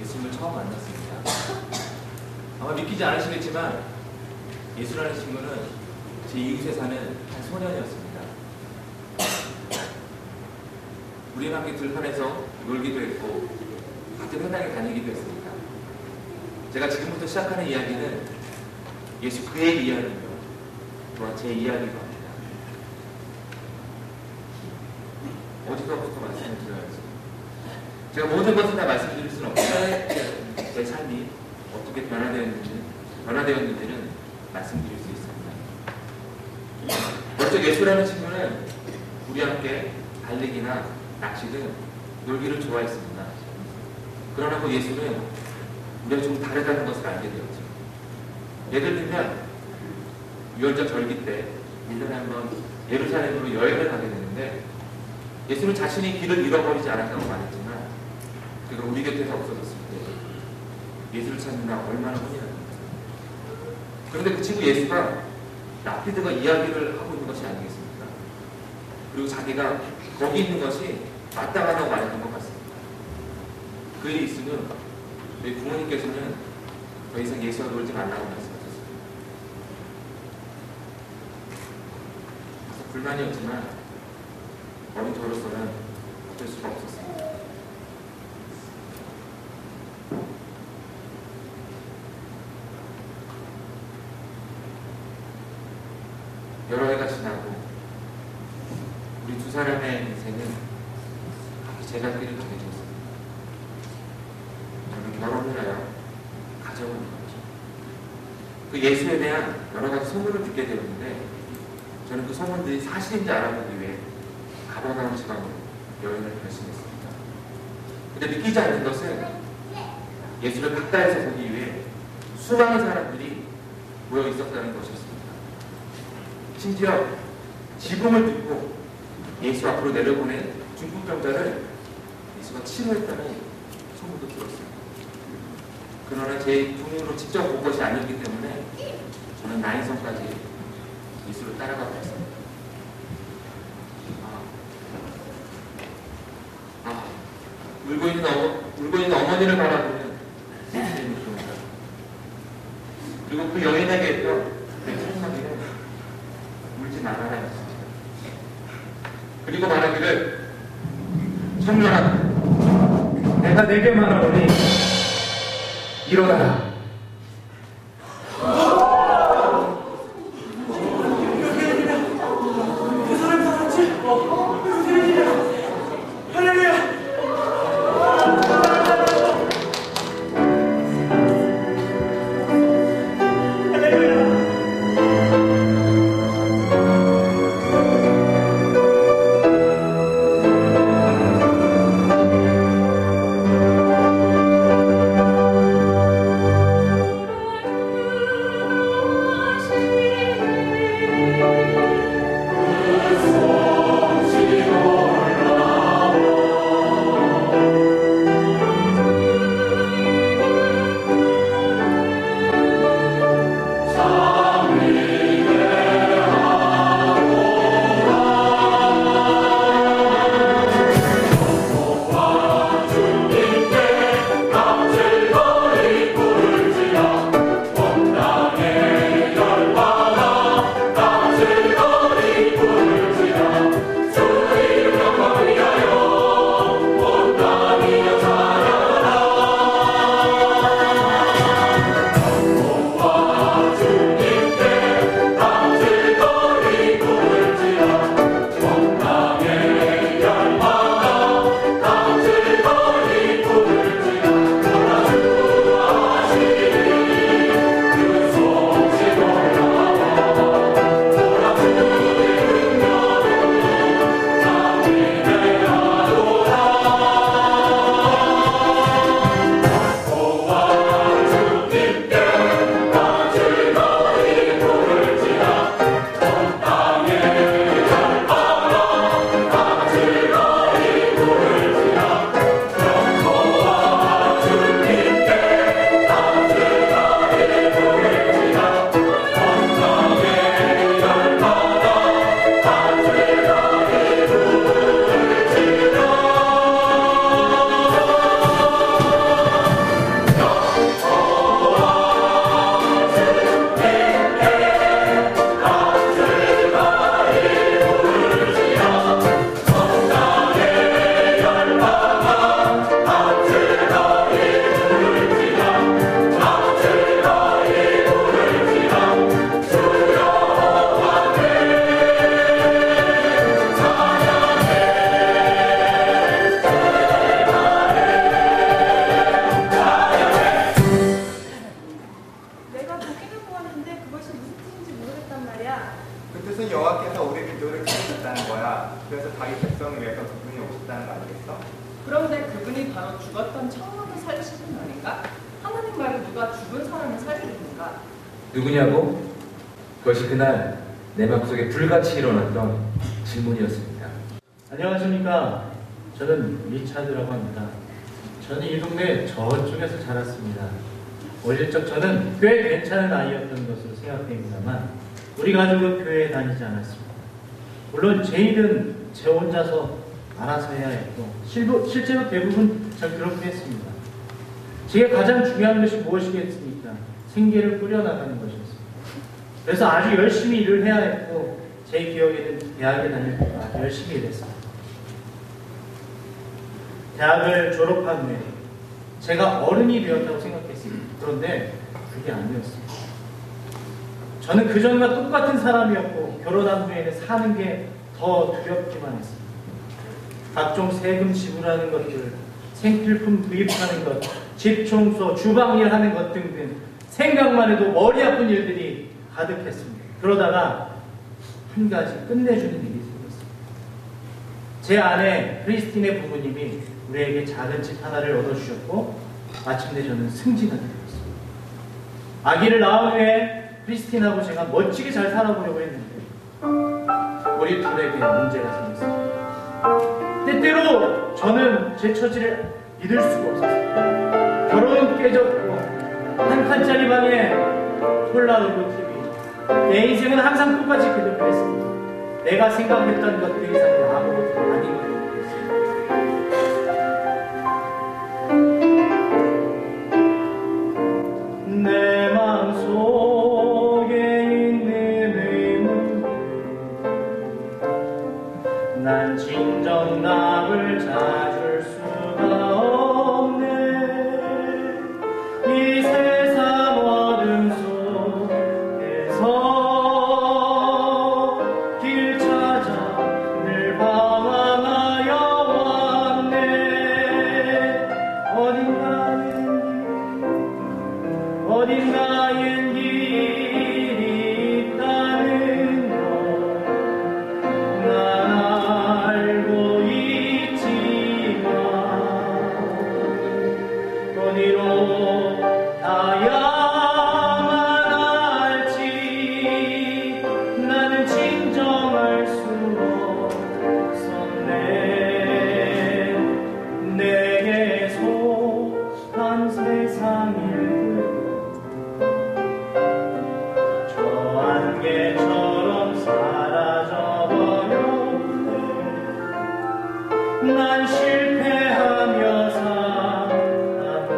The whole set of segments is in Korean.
예수님을 처음 만났습니다. 아마 믿기지 않으시겠지만 예수라는 친구는 제 이웃에 사는 한 소년이었습니다. 우리는 함께 들판에서 놀기도 했고 같은 회당에 다니기도 했습니다. 제가 지금부터 시작하는 이야기는 예수 그의 이야기며 또한 제 이야기가 합니다. 어디서부터 말씀을 드려야지? 제가 모든 것을 다 말씀드릴 수는 없지만 제 삶이 어떻게 변화되었는지는 말씀드릴 수 있습니다. 먼저 예수라는 친구는 우리와 함께 달리기나 낚시 등 놀기를 좋아했습니다. 그러나 그 예수는 우리가 좀 다르다는 것을 알게 되었죠. 예를 들면 유월절 절기 때 1년에 한 번 예루살렘으로 여행을 가게 되는데 예수는 자신이 길을 잃어버리지 않았다고 말했지만 그가 우리 곁에서 없어졌을 때 예수를 찾느라 얼마나 혼이랍니까. 그런데 그 친구 예수가 라피드가 이야기를 하고 있는 것이 아니겠습니까? 그리고 자기가 거기 있는 것이 마땅하다고 말했던 것 같습니다. 그 일이 있으면 저희 부모님께서는 더 이상 예수와 놀지 말라고 말씀하셨습니다. 불만이었지만 어린 저로서는 어쩔 수가 없었습니다. 여러 해가 지나고 우리 두 사람의 인생은 제자끼리 정해졌습니다. 저는 결혼을 하여 가정을 이뤘죠. 그 예수에 대한 여러 가지 소문을 듣게 되었는데 저는 그 소문들이 사실인지 알아보기 위해 가버나움 지방으로 여행을 결심했습니다. 근데 믿기지 않는 것은 예수를 가까이서 보기 위해 수많은 사람들이 모여 있었다는 것이었습니다. 심지어 지붕을 뚫고 예수 앞으로 내려보낸 중풍병자를 예수가 치료했다는 소문도 들었습니다. 그러나 제 눈으로 직접 본 것이 아니었기 때문에 저는 나인성까지 예수를 따라가고 있습니다. 울고 있는 어머니를 바라보는 예수님의 모습입니다. 그리고 그 여인에게 했던 내 청소기는 울지 말아라 했습니다. 그리고 말하기를 청년아 내가 내게 말하노니 일어나라. 됩니까? 하나님 말고 누가 죽은 사람을 살게 됩니까? 누구냐고? 그것이 그날 내 마음속에 불같이 일어났던 질문이었습니다. 안녕하십니까. 저는 리차드라고 합니다. 저는 이 동네 저쪽에서 자랐습니다. 어릴 적 저는 꽤 괜찮은 아이였던 것으로 생각됩니다만 우리 가족은 교회에 다니지 않았습니다. 물론 제 일은 제 혼자서 알아서 해야 했고 실제로 대부분 잘 그렇게 했습니다. 제가 가장 중요한 것이 무엇이겠습니까? 생계를 꾸려나가는 것이었습니다. 그래서 아주 열심히 일을 해야 했고 제 기억에는 대학에 다닐 때 아주 열심히 일했습니다. 대학을 졸업한 후에 제가 어른이 되었다고 생각했습니다. 그런데 그게 아니었습니다. 저는 그전과 똑같은 사람이었고 결혼한 후에는 사는 게 더 두렵기만 했습니다. 각종 세금 지불하는 것들, 생필품 구입하는 것, 집 청소, 주방일 하는 것 등등 생각만 해도 머리 아픈 일들이 가득했습니다. 그러다가 한 가지 끝내주는 일이 생겼습니다. 제 아내 크리스틴의 부모님이 우리에게 작은 집 하나를 얻어주셨고 마침내 저는 승진하게 되었습니다. 아기를 낳은 후에 크리스틴하고 제가 멋지게 잘 살아보려고 했는데 우리 둘에게 문제가 생겼습니다. 때때로 저는 제 처지를 믿을 수가 없었습니다. 결혼은 깨졌고 한 칸짜리 방에 폴라로이드 TV, 내 인생은 항상 똑같이 그대로였습니다. 내가 생각했던 것들 이상이 아무것도 아닌 것 같았습니다. 내 마음속에 있는 의문, 난 진정 답을 찾을 수가 없네. 이 세상 어둠 속에서 길 찾아 늘 방황하여 왔네. 어딘가엔 길이 있다는 것 난 알고 있지만 어디로 가야만 할지 나는 진정할 수 없었네. 내게 속한 세상 일들 저 안개처럼 사라져버렸네. 난 실패하며 살았고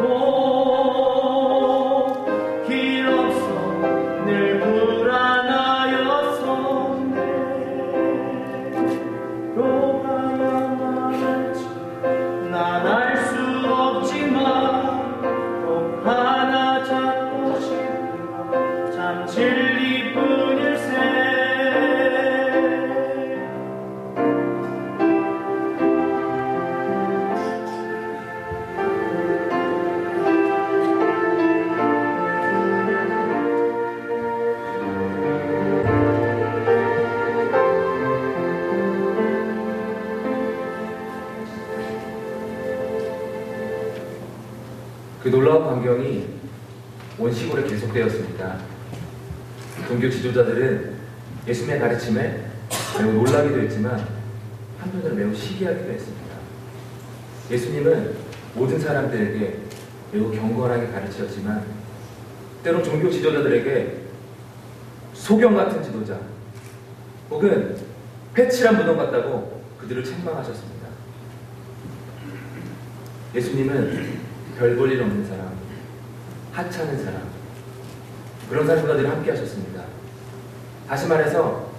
길 없어 늘 불안하였었네. 또 가야만 할지 난 알 수 없지만 꼭 하나 찾고 싶은 참 진리뿐일세. 그 놀라운 광경이 온 시골에 계속되었습니다. 종교 지도자들은 예수님의 가르침에 매우 놀라기도 했지만 한편으로 매우 시기하기도 했습니다. 예수님은 모든 사람들에게 매우 경건하게 가르치셨지만 때로 종교 지도자들에게 소경 같은 지도자 혹은 패칠한 무덤 같다고 그들을 책망하셨습니다. 예수님은 별 볼 일 없는 사람, 하찮은 사람, 그런 사람과 늘 함께 하셨습니다. 다시 말해서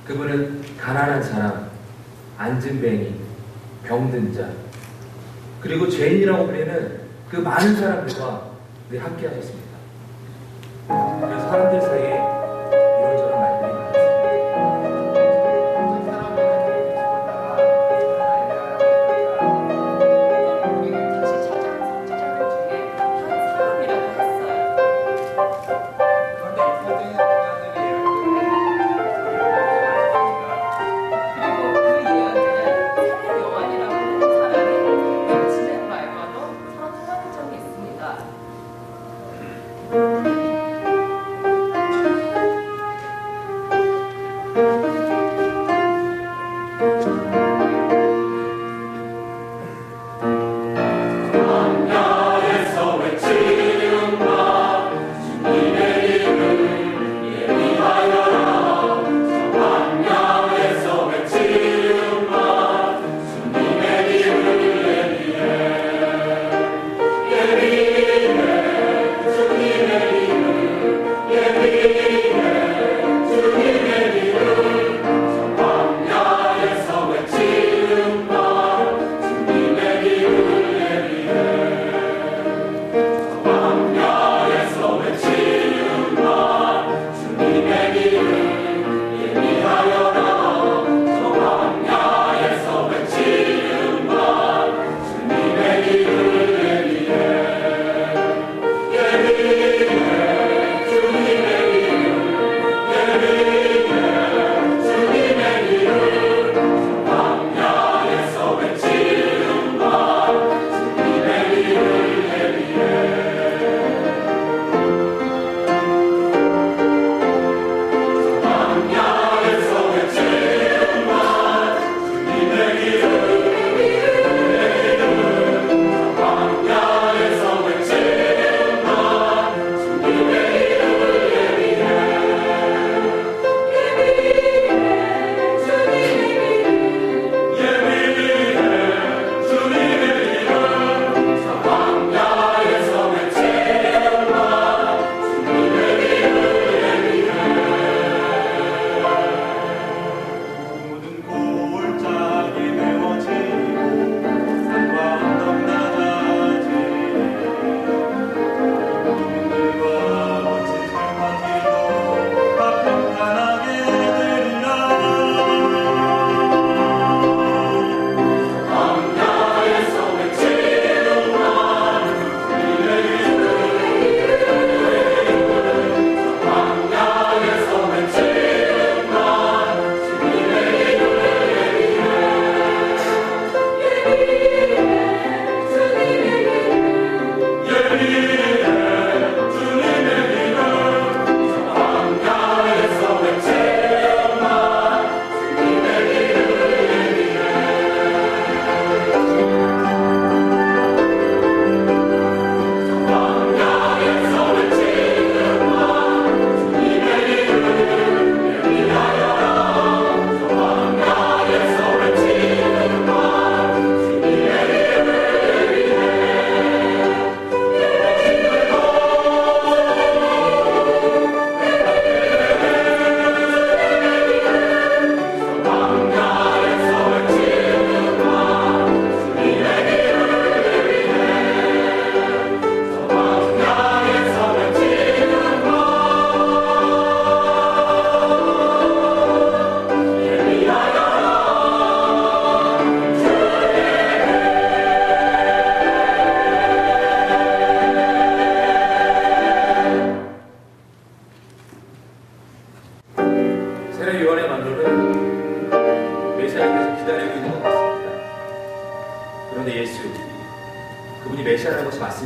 그분은 가난한 사람, 안진뱅이, 병든 자, 그리고 죄인이라고 불리는 그 많은 사람들과 늘 함께 하셨습니다. 그래서 사람들 사이에 이런저런 말들이 많았습니다.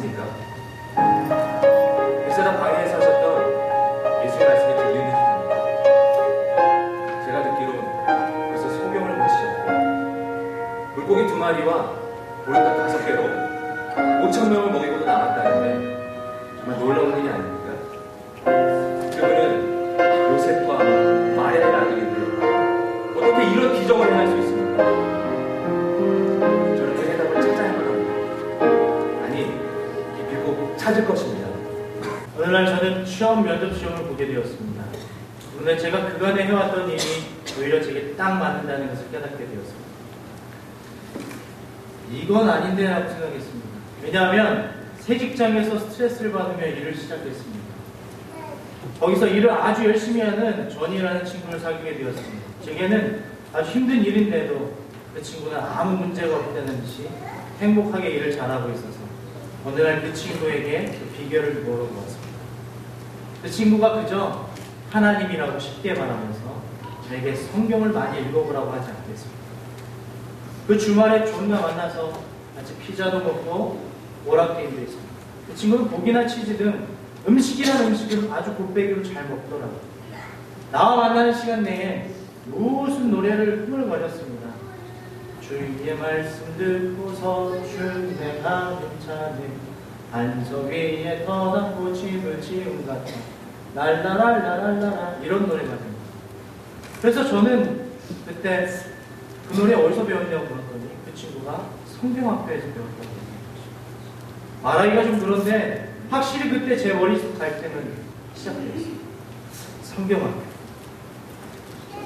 아니겠습니까? 벳사다 광야에 사셨던 예수의 말씀이 들리는 중입니다. 제가 듣기론 벌써 소경을 모치셨고 물고기 2마리와 보리떡 5개로 5,000명을 먹이고도 남았다는데 정말 놀라운 일이 아닙니까? 그분은 요셉과 마리아의 아들인데 어떻게 이런 기적을 행할 수 있습니까? 저는 그 해답을 찾아야만 합니다. 아니, 깊이 꼭 찾을 것입니다. 어느 날 저는 시험 면접 시험을 보게 되었습니다. 그런데 제가 그간에 해왔던 일이 오히려 제게 딱 맞는다는 것을 깨닫게 되었습니다. 이건 아닌데 라고 생각했습니다. 왜냐하면 새 직장에서 스트레스를 받으며 일을 시작했습니다. 거기서 일을 아주 열심히 하는 전이라는 친구를 사귀게 되었습니다. 제게는 아주 힘든 일인데도 그 친구는 아무 문제가 없다는 듯이 행복하게 일을 잘하고 있어서 어느 날 그 친구에게 그 비결을 물어보았습니다. 그 친구가 그저 하나님이라고 쉽게 말하면서 저에게 성경을 많이 읽어보라고 하지 않겠습니다. 그 주말에 존나 만나서 같이 피자도 먹고 오락게임도 했습니다. 그 친구는 고기나 치즈 등 음식이란 음식을 아주 곱빼기로 잘 먹더라고요. 나와 만나는 시간 내에 무슨 노래를 흥얼거렸습니다. 주의 말씀 듣고서 주내 가는 차는 반석 위에 터놓고 집을 지은 같아 랄라랄라랄라라 이런 노래가 됩니다. 그래서 저는 그때 그 노래 어디서 배웠냐고 물었더니 그 친구가 성경학교에서 배웠다고 했습니다. 말하기가 좀 그런데 확실히 그때 제 머릿속 갈등은 시작되었습니다. 성경학교.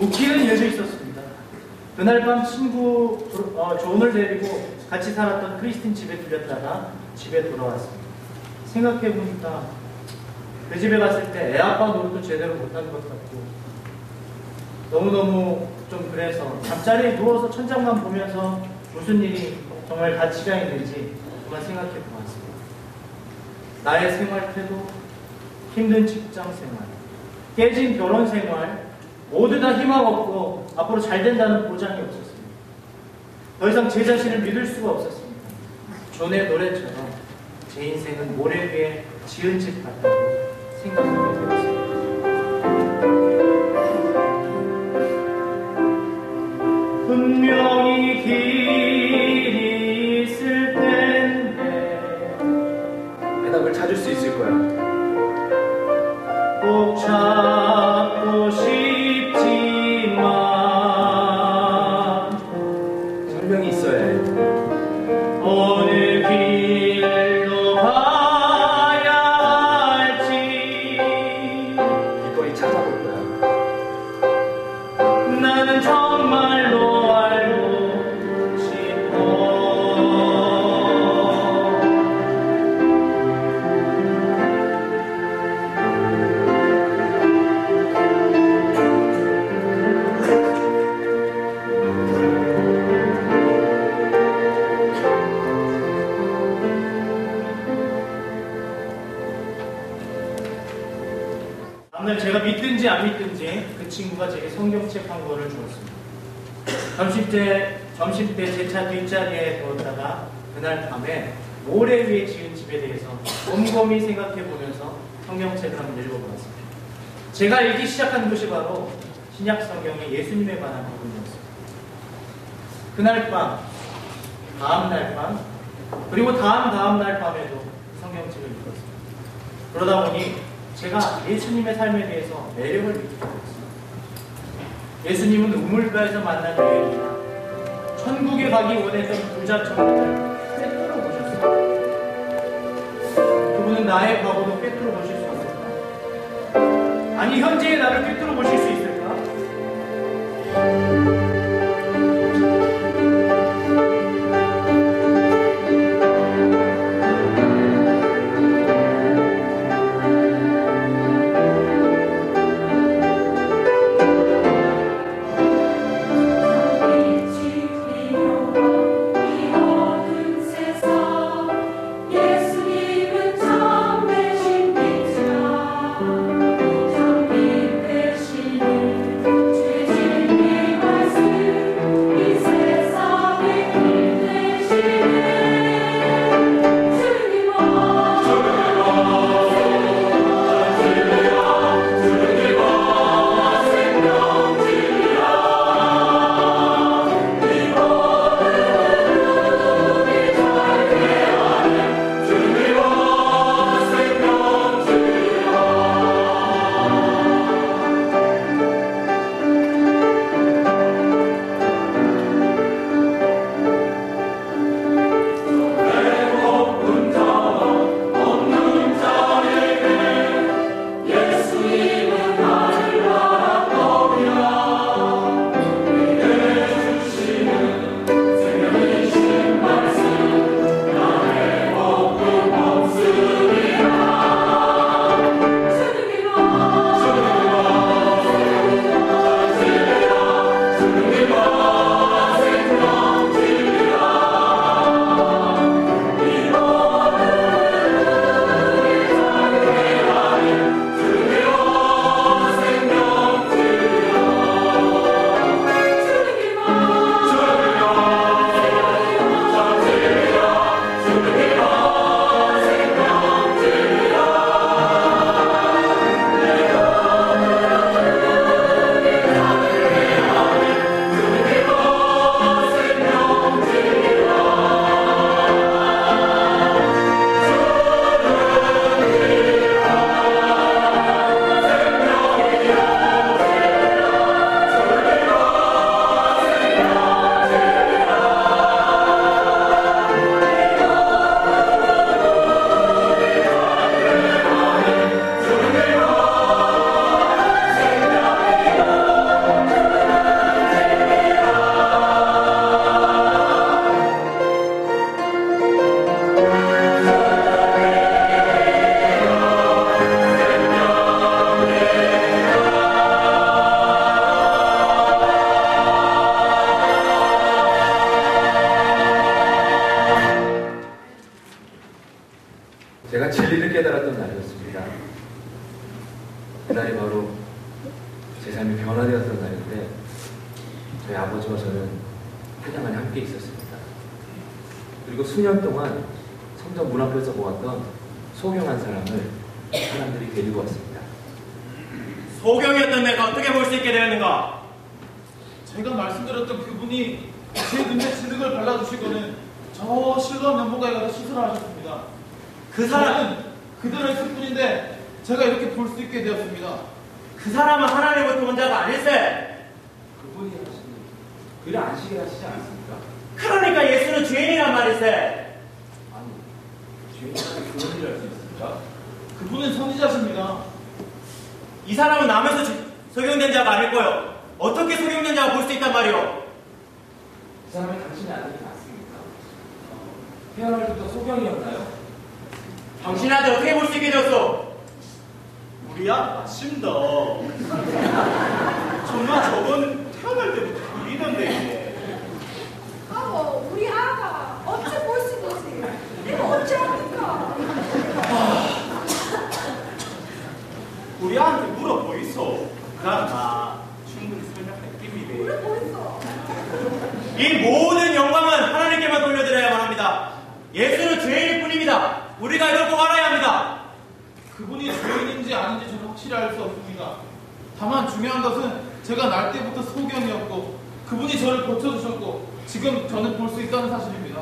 웃기는 일도 있었습니다. 그날 밤 친구 존을 데리고 같이 살았던 크리스틴 집에 들렸다가 집에 돌아왔습니다. 생각해보니까 그 집에 갔을 때 애 아빠 노릇도 제대로 못한 것 같고 너무너무 좀 그래서 잠자리에 누워서 천장만 보면서 무슨 일이 정말 가치가 있는지 정말 생각해 보았습니다. 나의 생활 태도, 힘든 직장 생활, 깨진 결혼 생활 모두 다 희망 없고 앞으로 잘 된다는 보장이 없었습니다. 더 이상 제 자신을 믿을 수가 없었습니다. 존의 노래처럼 제 인생은 모래 위에 지은 집 같다고 생각하게 되었습니다. 분명히 길이 있을 텐데 해답을 찾을 수 있을 거야. 꼭 찾고 싶지만 설명이 있어야 해. 어느 길로 가야 할지 기꺼이 찾아볼 거야. 나는 정말로 알고 싶어. 다음날 제가 믿든지 안 믿든지 그 친구가 제게 성경책 한 권을 주었습니다. 점심 때 제 차 뒷자리에 두었다가 그날 밤에 모래 위에 지은 집에 대해서 곰곰이 생각해 보면서 성경책을 한번 읽어보았습니다. 제가 읽기 시작한 것이 바로 신약 성경의 예수님에 관한 부분이었습니다. 그날 밤, 다음 날 밤, 그리고 다음 날 밤에도 성경책을 읽었습니다. 그러다 보니 제가 예수님의 삶에 대해서 매력을 느끼게 되었습니다. 예수님은 우물가에서 만난 여인이나 천국에 가기 원했던 부자 청년을 꿰뚫어 보셨습니다. 그분은 나의 과거도 꿰뚫어 보실 수 있을까? 아니 현재의 나를 꿰뚫어 보실 수 있을까? 예수님은 참 되신 빛이라 참 빛 되시니 진리를 깨달았던 날이었습니다. 그날이 바로 제 삶이 변화되었던 날인데 저희 아버지와 저는 회당 안에 함께 있었습니다. 그리고 수년 동안 성전 문 앞에서 보았던 소경한 사람들이 데리고 왔습니다. 소경이었던 내가 어떻게 볼 수 있게 되었는가? 제가 말씀드렸던 그분이 제 눈에 진흙을 발라주시고는 저 실로암 연못가에 가서 시술을 하셨습니다. 그 사람은 저는 그대로 했을 뿐인데 제가 이렇게 볼 수 있게 되었습니다. 그 사람은 하나님을 통한 자가 아닐세. 그분이 하시는 그를 안식일 하시지 않습니까? 그러니까 예수는 죄인이란 말일세. 아니, 죄인한테 그런 일을 할 수 있습니까? 그분은 선지자십니다. 이 사람은 남에서 소경된 자가 아닐 거요. 어떻게 소경된 자가 볼 수 있단 말이오? 그 사람이 당신의 아들이 맞습니까? 태어날 때부터 소경이었나요? 당신 아들 어떻게 볼 수 있게 되었어? 우리야? 맞습니다. 정말 저건 태어날 때부터 그리던데. 아우, 우리 아가 어째 볼 수 있지? 이거 어째 합니까? 우리한테 물어보이소. 그러나 충분히 설명할 깁니다. 그래 보였어. 이 모든 영광은 하나님께만 돌려드려야만 합니다. 예수는 죄인일 뿐입니다. 우리가 이걸 꼭 알아야 합니다. 그분이 죄인인지 아닌지 저는 확실히 알 수 없습니다. 다만 중요한 것은 제가 날 때부터 소경이었고 그분이 저를 고쳐주셨고 지금 저는 볼 수 있다는 사실입니다.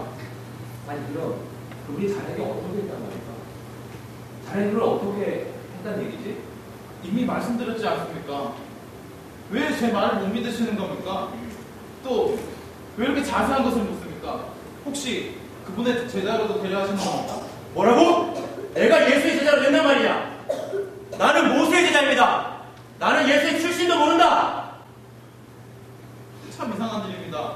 아니 그럼 그분이 자네에게 어떻게 했단 말입니까? 자네 그걸 어떻게 했다는 얘기지? 이미 말씀드렸지 않습니까? 왜 제 말을 못 믿으시는 겁니까? 또 왜 이렇게 자세한 것을 묻습니까? 혹시 그분의 제자로도 데려하시는 겁니까? 뭐라고? 내가 예수의 제자로 된단 말이냐? 나는 모세의 제자입니다. 나는 예수의 출신도 모른다. 참 이상한 일입니다.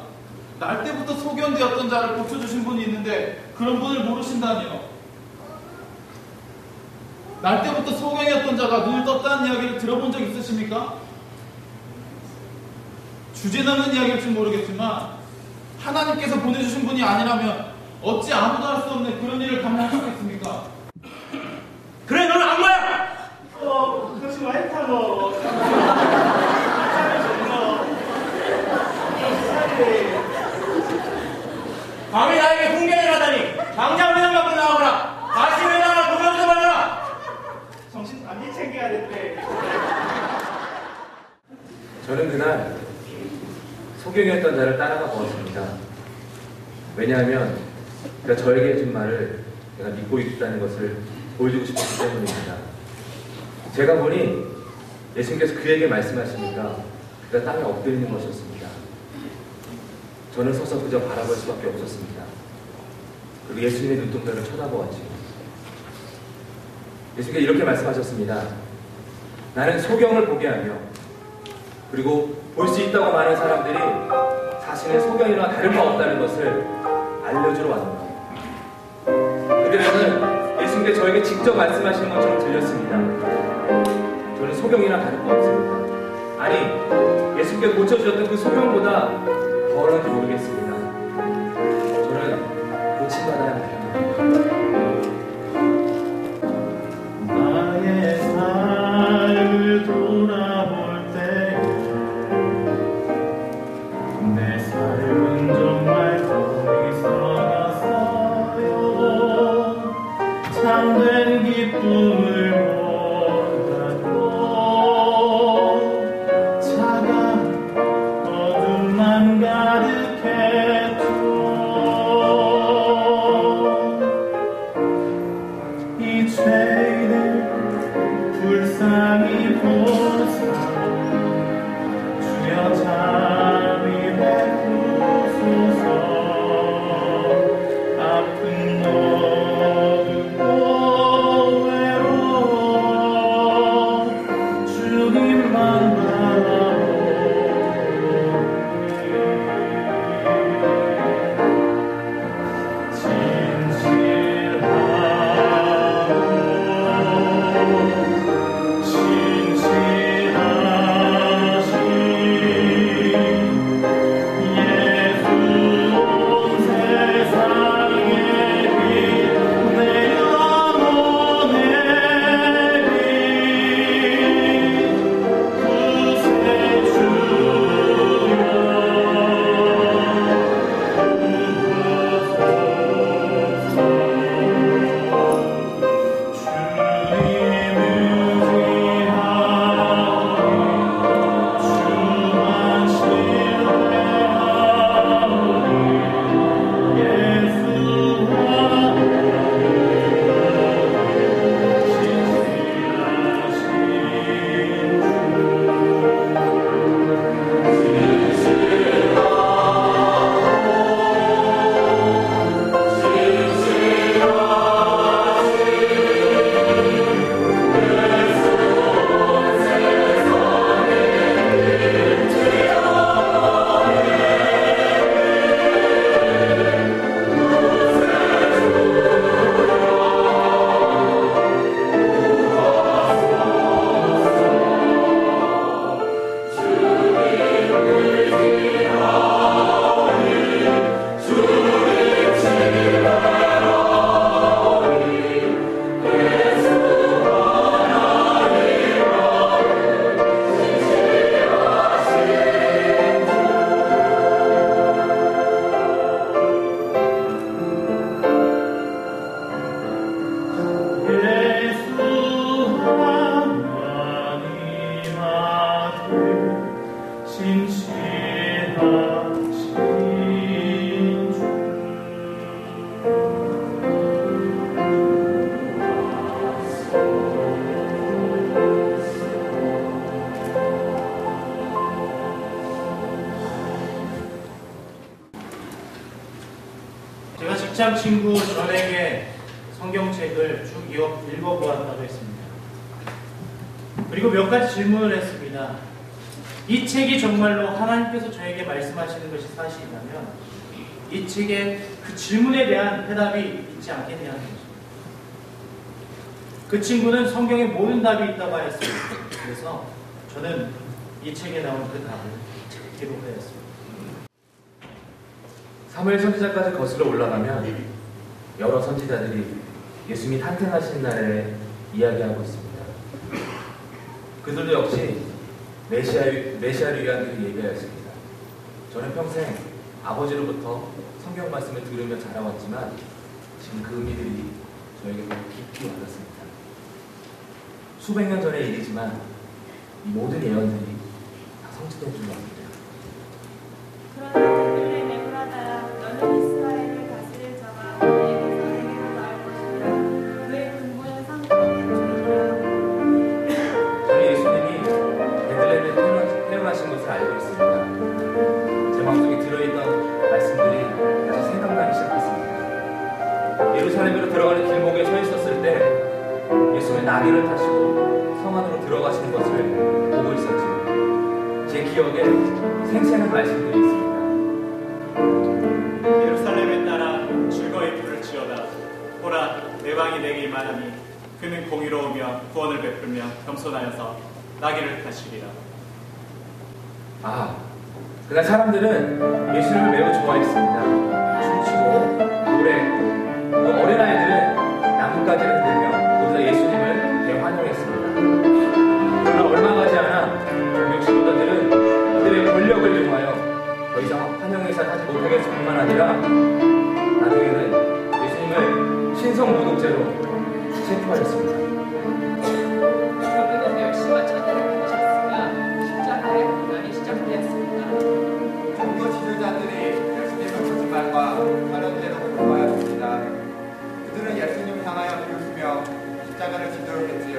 날 때부터 소경되었던 자를 고쳐주신 분이 있는데 그런 분을 모르신다니요. 날 때부터 소경이었던 자가 눈을 떴다는 이야기를 들어본 적 있으십니까? 주제 넘는 이야기일지 모르겠지만 하나님께서 보내주신 분이 아니라면 어찌 아무도 할 수 없는 그런 일을 감당하셨겠습니까? 그래, 너는 악마야! 그것이 말타노. 감히 나에게 훈계를 하다니 당장 회당 밖으로 나와라. 다시 회당을 돌아오지 말아라. 정신 많이 챙겨야 됐대. 저는 그날 소경이었던 자를 따라가 보았습니다. 왜냐하면 그가 저에게 해준 말을 내가 믿고 있다는 것을 보여주고 싶었기 때문입니다. 제가 보니 예수님께서 그에게 말씀하시니까 그가 땅에 엎드리는 것이었습니다. 저는 서서 그저 바라볼 수밖에 없었습니다. 그리고 예수님의 눈동자를 쳐다보았지요. 예수님께서 이렇게 말씀하셨습니다. 나는 소경을 보게 하며 그리고 볼 수 있다고 많은 사람들이 자신의 소경이나 다른 바 없다는 것을 알려주러 왔노라. 그들은 예수님께서 저에게 직접 말씀하시는 것처럼 들렸습니다. 저는 소경이나 다른 바 없습니다. 아니, 예수님께서 고쳐주셨던 그 소경보다 더 어려운지 모르겠습니다. 저는 고침받아야 합니다. 나의 삶을 돌아볼 때 내 삶은 정말 더 이상했어요. 참된 기쁨을 못하고 차가운 어둠만 가득했죠. 이 죄인을 불쌍히 보사 주여 잠이 베푸소서. 아픈 너도 외로워 주님만 바라보니 진실하고 진실한 한참 친구 전에게 성경책을 쭉 읽어보았다고 했습니다. 그리고 몇 가지 질문을 했습니다. 이 책이 정말로 하나님께서 저에게 말씀하시는 것이 사실이라면 이 책에 그 질문에 대한 대답이 있지 않겠냐는 것입니다. 그 친구는 성경에 모든 답이 있다고 하였습니다. 그래서 저는 이 책에 나온 그 답을 기록하였습니다. 사무엘 선지자까지 거슬러 올라가면 여러 선지자들이 예수님이 탄생하신 날에 이야기하고 있습니다. 그들도 역시 메시아를 위한 그 얘기였습니다. 저는 평생 아버지로부터 성경 말씀을 들으며 자라왔지만 지금 그 의미들이 저에게 너무 깊이 와닿습니다. 수백 년 전의 일이지만 이 모든 예언들이 다 성취된 줄 압니다. 그러나 그들의 메브라다야 너는 이스라엘을 다스릴 자가 너에게서 내게로 나올 것이라 그의 근본은 상급의 주이라. 저는 예수님이 베들레헴에 태어나신 것을 알고 있습니다. 제 마음속에 들어있던 말씀들이 다시 생각나기 시작했습니다. 예루살렘으로 들어가는 길목에 서 있었을 때 예수님이 나귀를 타시고 성 안으로 들어가시는 것을 보고 있었지요. 제 기억에 생생한 말씀들이 있습니다. 예루살렘에 따라 즐거이 불을 지어다. 보라, 내 왕이 내게 임하나니 그는 공의로우며 구원을 베풀며 겸손하여서 나귀를 타시리라. 그날 사람들은 예수님을 매우 좋아했습니다. 춤추고 노래했고 또 어린아이들은 나뭇가지를 들며 모두 다 예수님을 대환영했습니다. 그러나 얼마 가지 않아 종교 지도자들은 그들의 권력을 이용하여 더 이상 환영회사 하지 못하게 했을 뿐만 아니라 나중에는 예수님을 신성 모독죄로 체포하였습니다. 결국은 멸시와 천대를 받으셨으며 십자가의 고난이 시작되었습니다. 종교 지도자들이 예수님을 거짓말과 사령죄로 고소하였습니다. 그들은 예수님을 향하여 비웃으며 십자가를 지도록 했지요.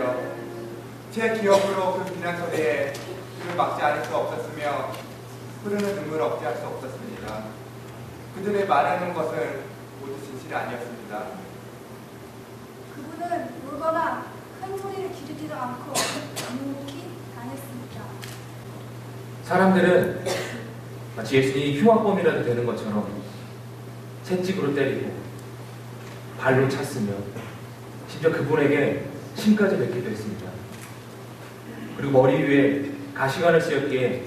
제 기억으로 그 비난 소리에 그를 막지 않을 수 없었으며 흐르는 눈물을 억제할 수 없었습니다. 그들의 말하는 것은 모두 진실이 아니었습니다. 그분은 울거나 큰 소리를 지르지도 않고 묵묵히 다녔습니다. 사람들은 마치 예수님이 흉악범이라도 되는 것처럼 채찍으로 때리고 발로 찼으며 심지어 그분에게 침까지 뱉기도 했습니다. 그리고 머리 위에 가시관을 씌었기에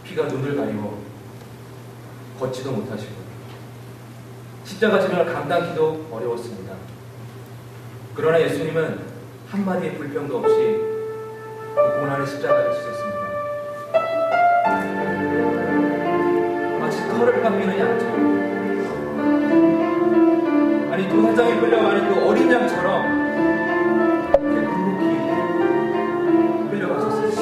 피가 눈을 가리워 걷지도 못하시고 십자가 지면을 감당하기도 어려웠습니다. 그러나 예수님은 한마디의 불평도 없이 그 고난의 십자가를 지셨습니다. 마치 털을 감기는 양처럼, 아니 도사장에 끌려가는 그 어린 양처럼 묵묵히 끌려가셨습니다.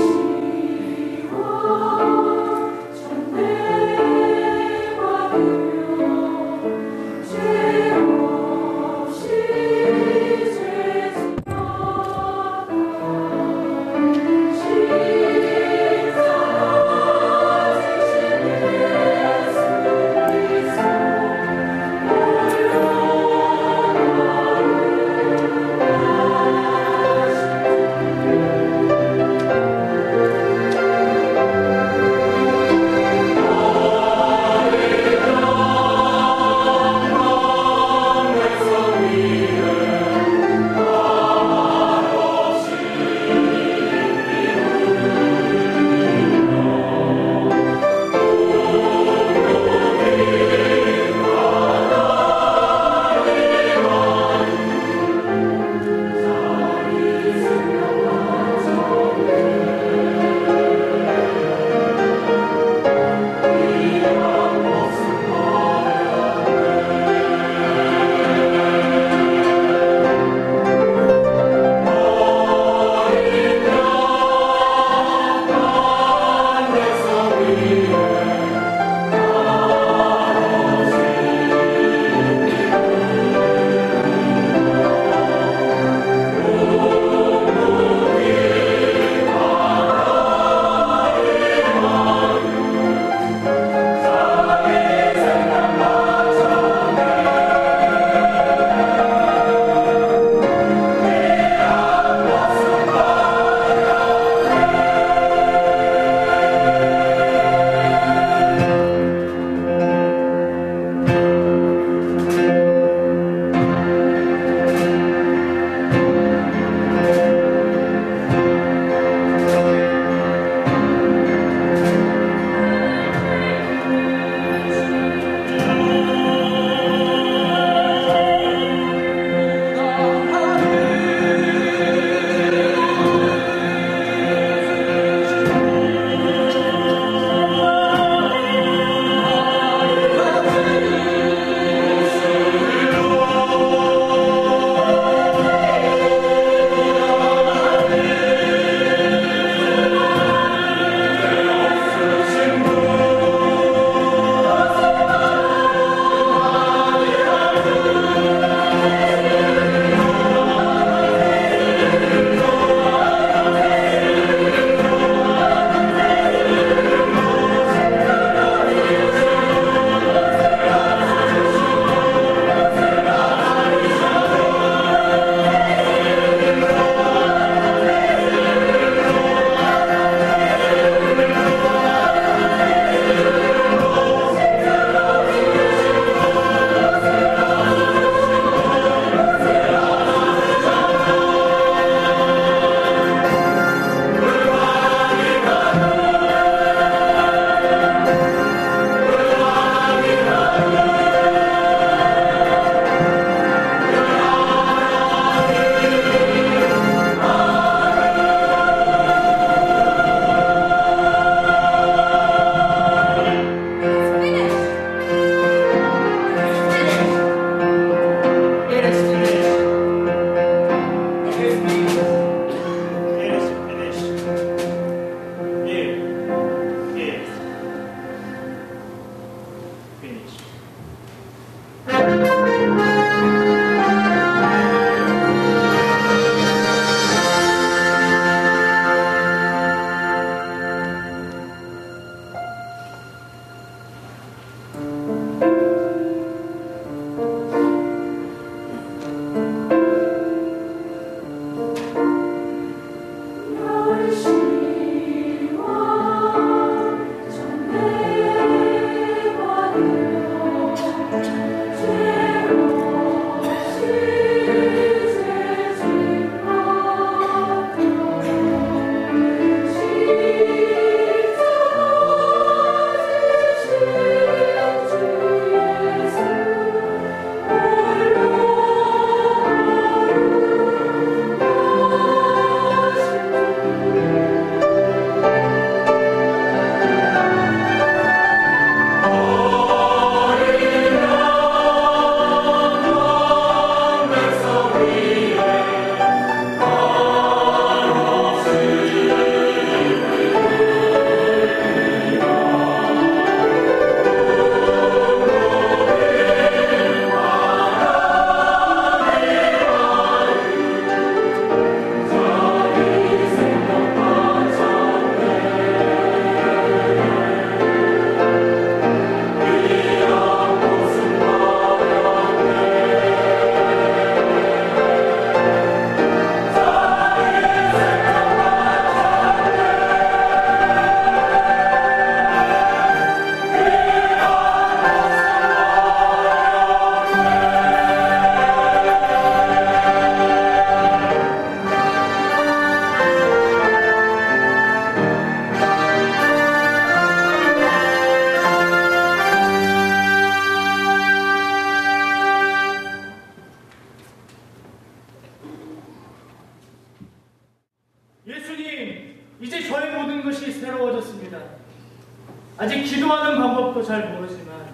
아직 기도하는 방법도 잘 모르지만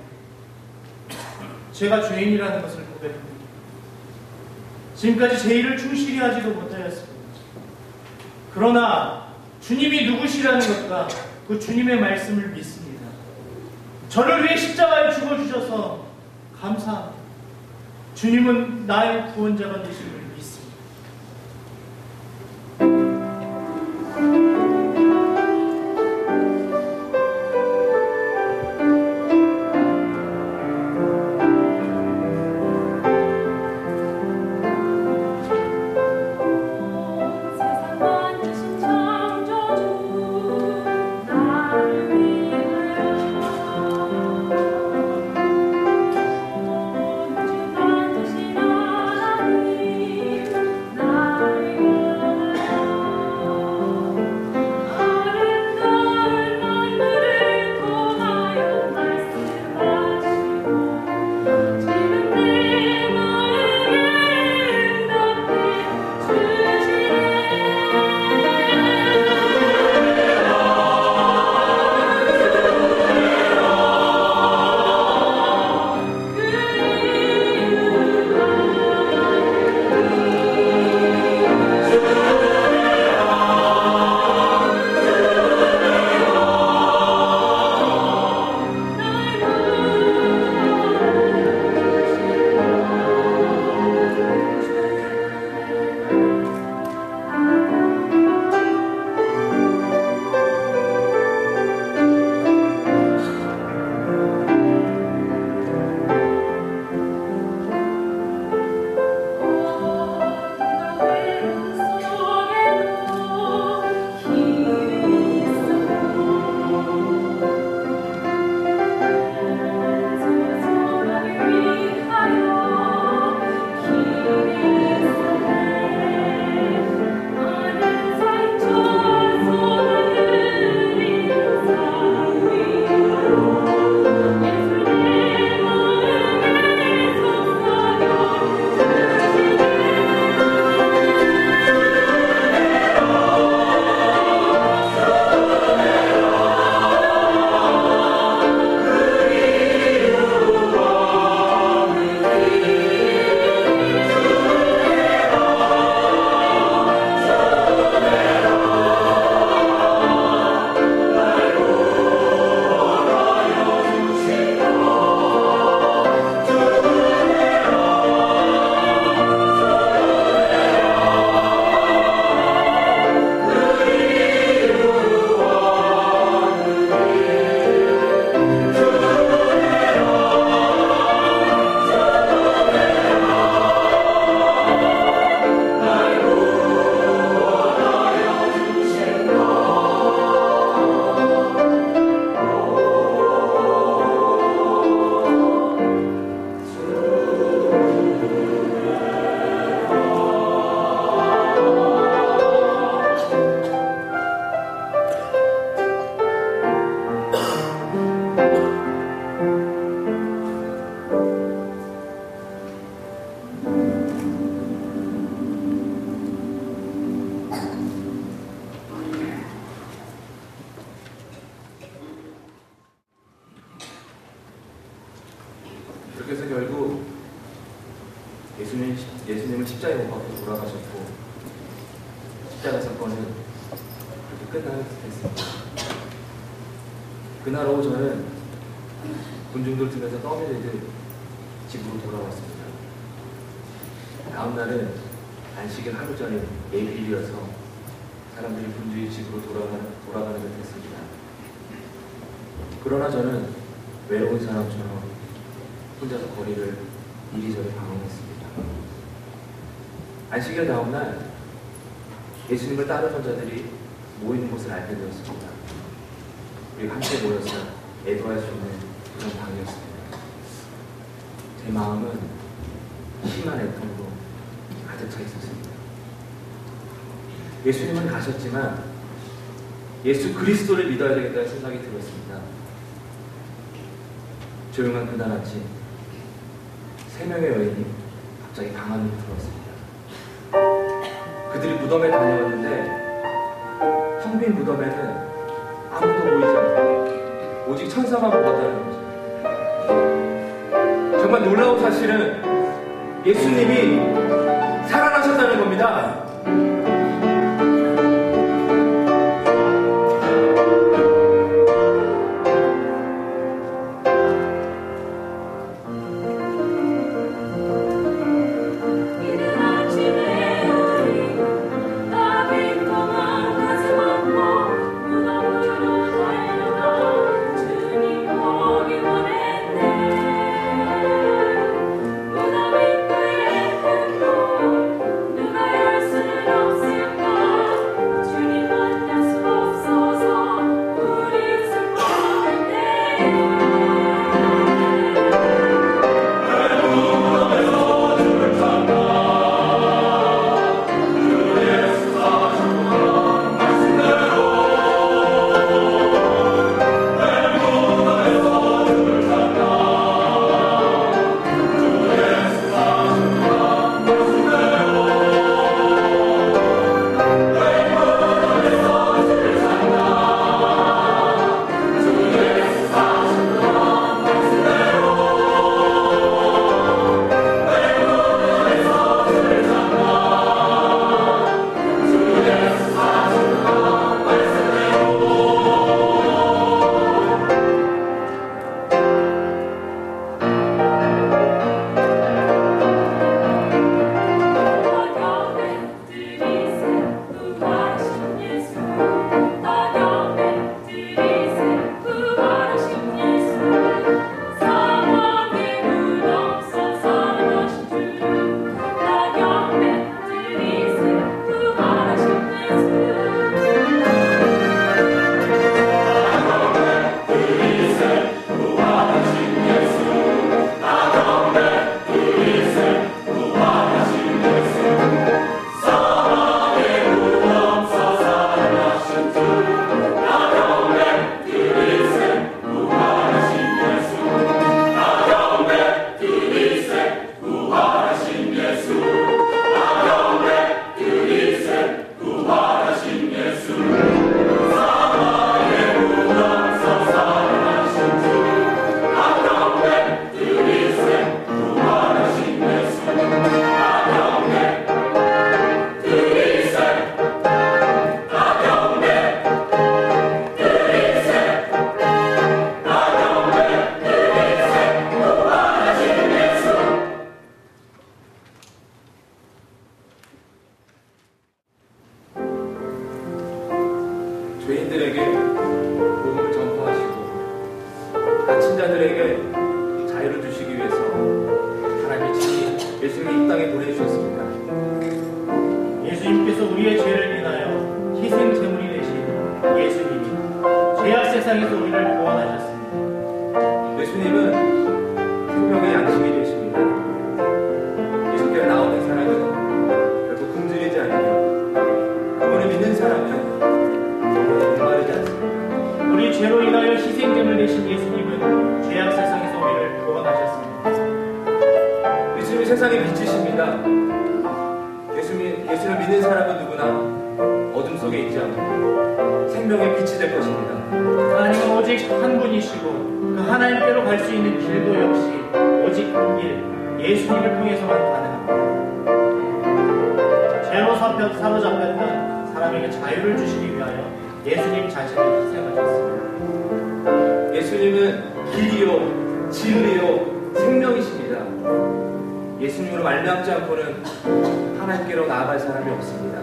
제가 죄인이라는 것을 고백합니다. 지금까지 제 일을 충실히 하지도 못하였습니다. 그러나 주님이 누구시라는 것과 그 주님의 말씀을 믿습니다. 저를 위해 십자가에 죽어주셔서 감사합니다. 주님은 나의 구원자가 되심을 믿습니다. 세상 만드신 창조주 나를 위하여 십자가에 못 박혀 돌아가셨고 십자가 사건은 그렇게 끝나는 듯했습니다. 그날 오후 저는 군중들 등에서 떠밀리듯 집으로 돌아왔습니다. 다음 날은 안식일 하루 전에 예비일이어서 사람들이 분주히 집으로 돌아가는 듯 했습니다. 그러나 저는 외로운 사람처럼 혼자서 거리를 이리저리 방황했습니다. 안식일 다음 날 예수님을 따르던 자들이 모이는 곳을 알게 되었습니다. 우리 함께 모여서 애도할 수 있는 그런 방이었습니다. 제 마음은 심한 애통으로 가득 차 있었습니다. 예수님은 가셨지만 예수 그리스도를 믿어야 되겠다는 생각이 들었습니다. 조용한 그날 아침 3명의 여인이 갑자기 방 안으로 들어왔습니다. 그들이 무덤에 다녀왔는데 텅 빈 무덤에는 아무도 보이지 않고 오직 천사만 보았다는 거죠. 정말 놀라운 사실은 예수님이 살아나셨다는 겁니다. 죄인들에게 복음을 전파하시고 갇힌 자들에게 자유를 주시기 위해서 하나님이 친히 예수님을 이 땅에 보내주셨습니다. 예수님께서 우리의 죄를 인하여 희생 제물이 되신 예수님이 죄악 세상에서 우리를 구원하셨습니다. 예수님은 생명의 양식이 되십니다. 예수께 나오는 사람은 결코 굶주리지 않으며 그분을 믿는 사람은 영원히 목마르지 않습니다. 우리 죄로 인하여 희생제물 되신 예수님은 죄악 세상에서 우리를 구원하셨습니다. 예수님이 세상의 빛이십니다. 예수를 믿는 사람은 누구나 어둠 속에 있지 않고 생명의 빛이 될 것입니다. 하나님은 오직 한 분이시고 그 하나님께로 갈 수 있는 길도 역시 오직 한 길, 예수님을 통해서만 가능합니다. 사로잡혔던 사람에게 자유를 주시기 위하여 예수님 자신을 희생하셨습니다. 예수님은 길이요, 진리요, 생명이십니다. 예수님으로 말미암지 않고는 하나님께로 나아갈 사람이 없습니다.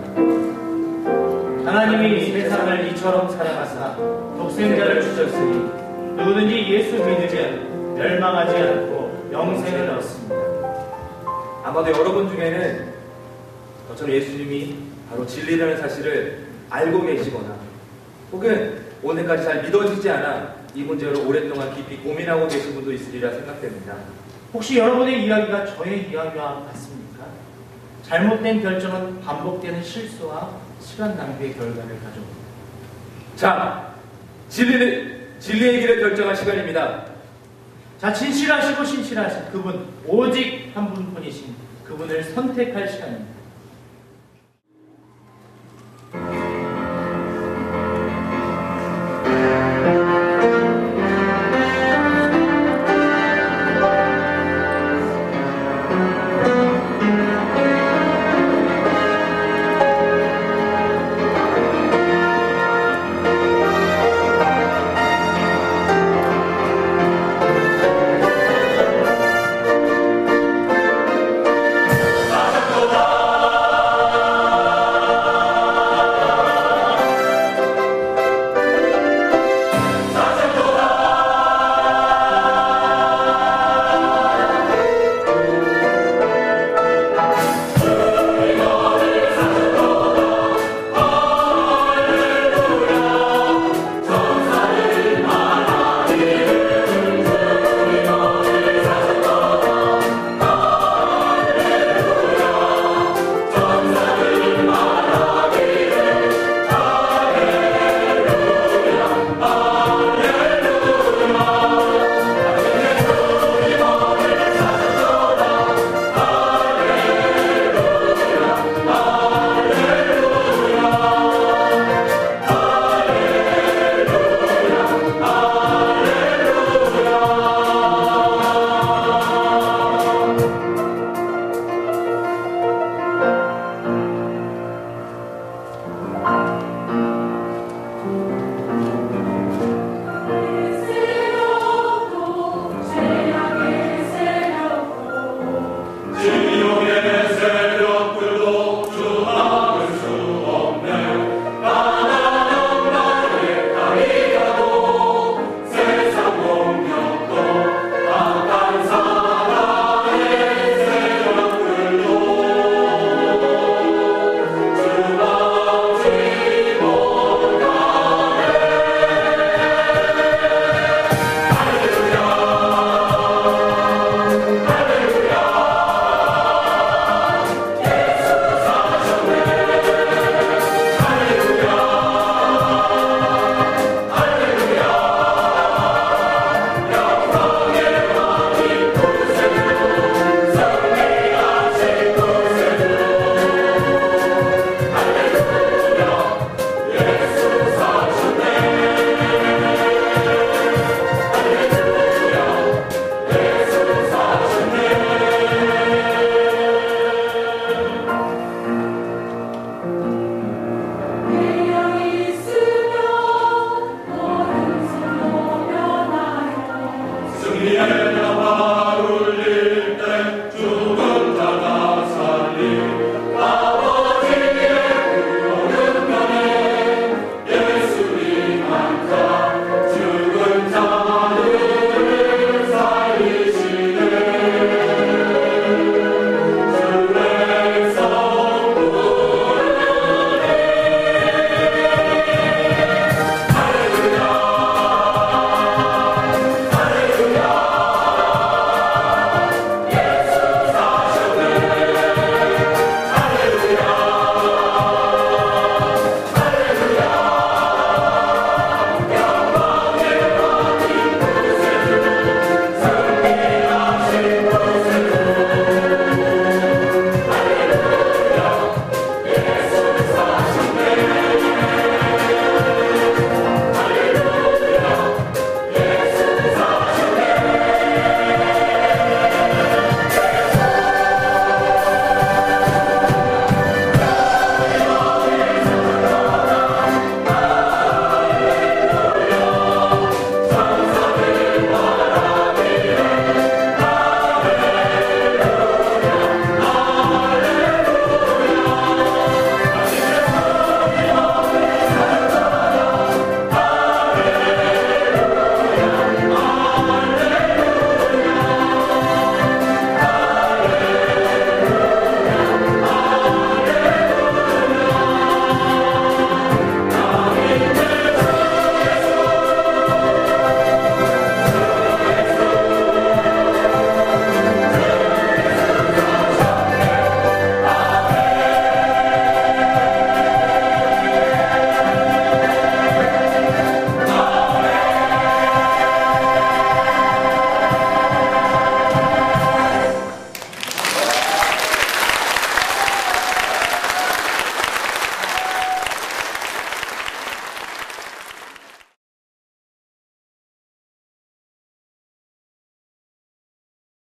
하나님이 세상을 이처럼 사랑하사 독생자를 주셨으니 누구든지 예수 믿으면 멸망하지 않고 영생을 얻습니다. 아마도 여러분 중에는 저처럼 예수님이 바로 진리라는 사실을 알고 계시거나 혹은 오늘까지 잘 믿어지지 않아 이 문제로 오랫동안 깊이 고민하고 계신 분도 있으리라 생각됩니다. 혹시 여러분의 이야기가 저의 이야기와 같습니까? 잘못된 결정은 반복되는 실수와 시간 낭비의 결과를 가져옵니다. 자, 진리의 길을 결정할 시간입니다. 자, 진실하시고 신실하신 그분, 오직 한 분뿐이신 그분을 선택할 시간입니다.